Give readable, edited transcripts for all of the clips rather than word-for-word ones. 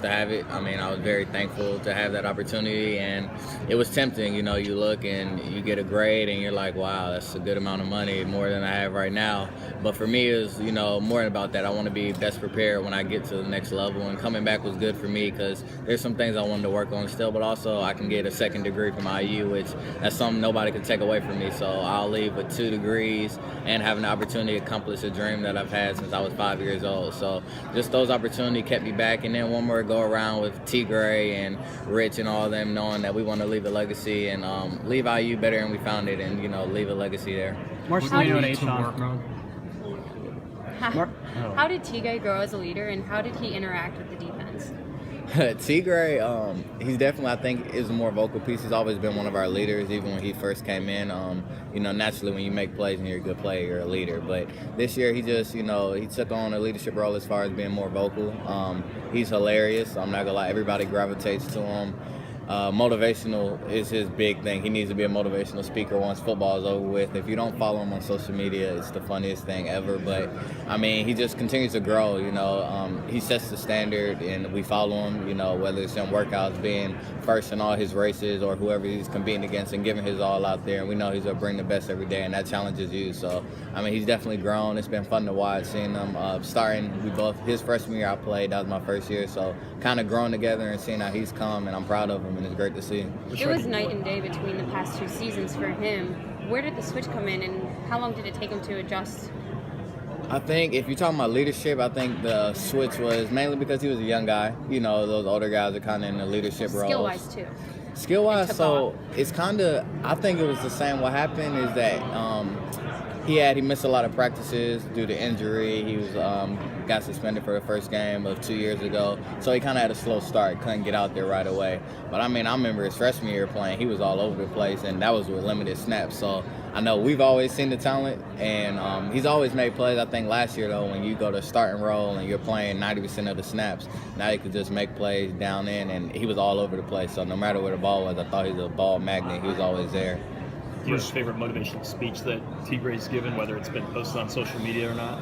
to have it. I mean, I was very thankful to have that opportunity, and it was tempting. You know, you look and you get a grade and you're like, wow, that's a good amount of money, more than I have right now. But for me, it was, more about that. I want to be best prepared when I get to the next level, and coming back was good for me because there's some things I wanted to work on still, but also I can get a second degree from IU, which that's something nobody can take away from me. So I'll leave with 2 degrees and have an opportunity to accomplish a dream that I've had since I was 5 years old. So just those opportunities kept me back, and then one more go around with T. Gray and Rich and all of them, knowing that we want to leave a legacy and leave IU better than we found it, and leave a legacy there. How did T. grow as a leader, and how did he interact with the defense? T. Gray, he's definitely, I think, is a more vocal piece. He's always been one of our leaders, even when he first came in. Naturally, when you make plays and you're a good player, you're a leader. But this year, he just, he took on a leadership role as far as being more vocal. He's hilarious. I'm not going to lie. Everybody gravitates to him. Motivational is his big thing. He needs to be a motivational speaker once football is over with. If you don't follow him on social media, it's the funniest thing ever. But, he just continues to grow, He sets the standard, and we follow him, whether it's in workouts, being first in all his races, or whoever he's competing against and giving his all out there. And we know he's going to bring the best every day, and that challenges you. So, he's definitely grown. It's been fun to watch, seeing him starting. His freshman year I played, that was my first year. So, kind of growing together and seeing how he's come, and I'm proud of him. And it's great to see. It was night and day between the past 2 seasons for him. Where did the switch come in, and how long did it take him to adjust? I think if you're talking about leadership, I think the switch was mainly because he was a young guy. Those older guys are kind of in the leadership roles. Skill-wise, too. Skill-wise, so it's kind of, I think it was the same. What happened is that he missed a lot of practices due to injury. He was got suspended for the first game of 2 years ago, so he kind of had a slow start, couldn't get out there right away. But I remember his freshman year playing, he was all over the place, and that was with limited snaps. So I know we've always seen the talent, and he's always made plays. I think last year, though, when you go to start and roll and you're playing 90% of the snaps, now you could just make plays down in, and he was all over the place. So no matter where the ball was, I thought he was a ball magnet. He was always there. Your favorite motivational speech that T. Gray's given, whether it's been posted on social media or not?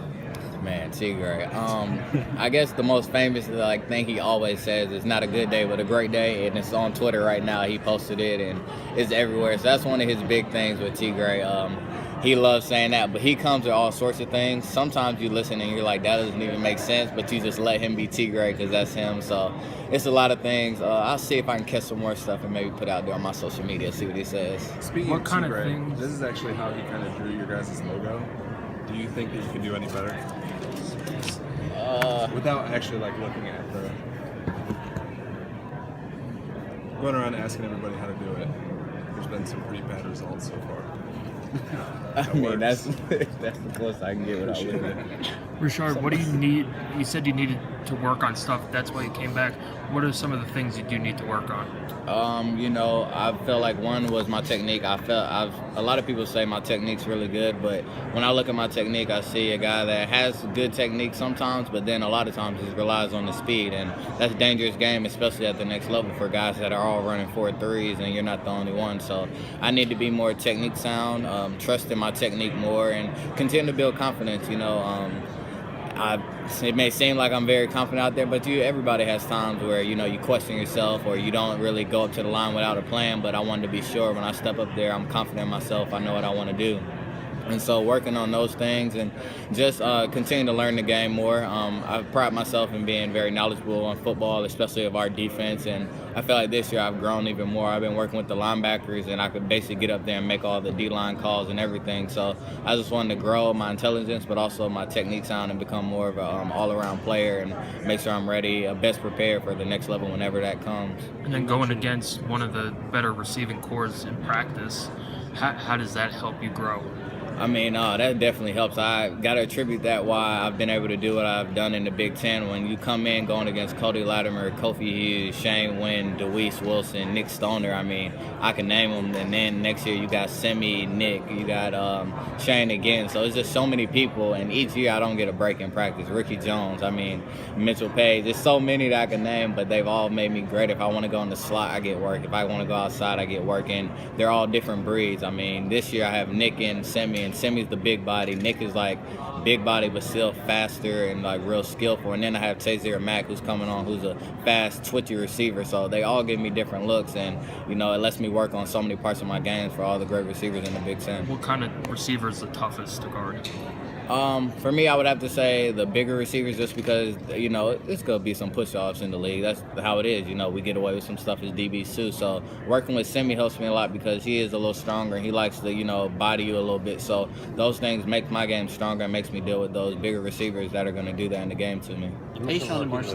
Man, T. Gray. I guess the most famous thing he always says is not a good day, but a great day, and it's on Twitter right now. He posted it, and it's everywhere. So that's one of his big things with T. Gray. He loves saying that, but he comes with all sorts of things. Sometimes you listen and you're like, that doesn't even make sense, but you just let him be T. Gray because that's him. So it's a lot of things. I'll see if I can catch some more stuff and maybe put out there on my social media, see what he says. Speaking of T. Gray, this is actually how he kind of drew your guys' logo. Do you think that you can do any better? Without actually looking at the... Going around asking everybody how to do it, there's been some pretty bad results so far. That's the closest I can get without looking at it. Rashard, what do you need? You said you needed to work on stuff. That's why you came back. What are some of the things you do need to work on? I felt like one was my technique. A lot of people say my technique's really good, but when I look at my technique, I see a guy that has good technique sometimes, but then a lot of times he relies on the speed, and that's a dangerous game, especially at the next level for guys that are all running 4.3s, and you're not the only one. So I need to be more technique sound, trust in my technique more, and continue to build confidence. It may seem like I'm very confident out there, but everybody has times where, you question yourself or you don't really go up to the line without a plan, but I wanted to be sure when I step up there, I'm confident in myself, I know what I want to do. And so working on those things and just continue to learn the game more. I pride myself in being very knowledgeable on football, especially of our defense. And I feel like this year I've grown even more. I've been working with the linebackers, and I could basically get up there and make all the D-line calls and everything. So I just wanted to grow my intelligence, but also my technique sound, and become more of an all-around player and make sure I'm ready, best prepared for the next level whenever that comes. And then going against one of the better receiving corps in practice, how does that help you grow? That definitely helps. I got to attribute that why I've been able to do what I've done in the Big Ten. When you come in going against Cody Latimer, Kofi Hughes, Shane Wynn, DeWeese Wilson, Nick Stoner, I can name them. And then next year you got Semi, Nick, you got Shane again. So it's just so many people, and each year I don't get a break in practice. Ricky Jones, Mitchell Page. There's so many that I can name, but they've all made me great. If I want to go in the slot, I get work. If I want to go outside, I get work. And they're all different breeds. This year I have Nick and Semi and Semi's the big body. Nick is like big body but still faster and like real skillful. And then I have Tazier Mack who's coming on, who's a fast, twitchy receiver. So they all give me different looks, and it lets me work on so many parts of my game for all the great receivers in the Big Ten. What kind of receiver is the toughest to guard? For me, I would have to say the bigger receivers, just because it's gonna be some push-offs in the league. That's how it is. We get away with some stuff as DBs too. So working with Semi helps me a lot because he is a little stronger and he likes to body you a little bit. So those things make my game stronger and makes me deal with those bigger receivers that are gonna do that in the game to me. Hey, Sean and Marceline.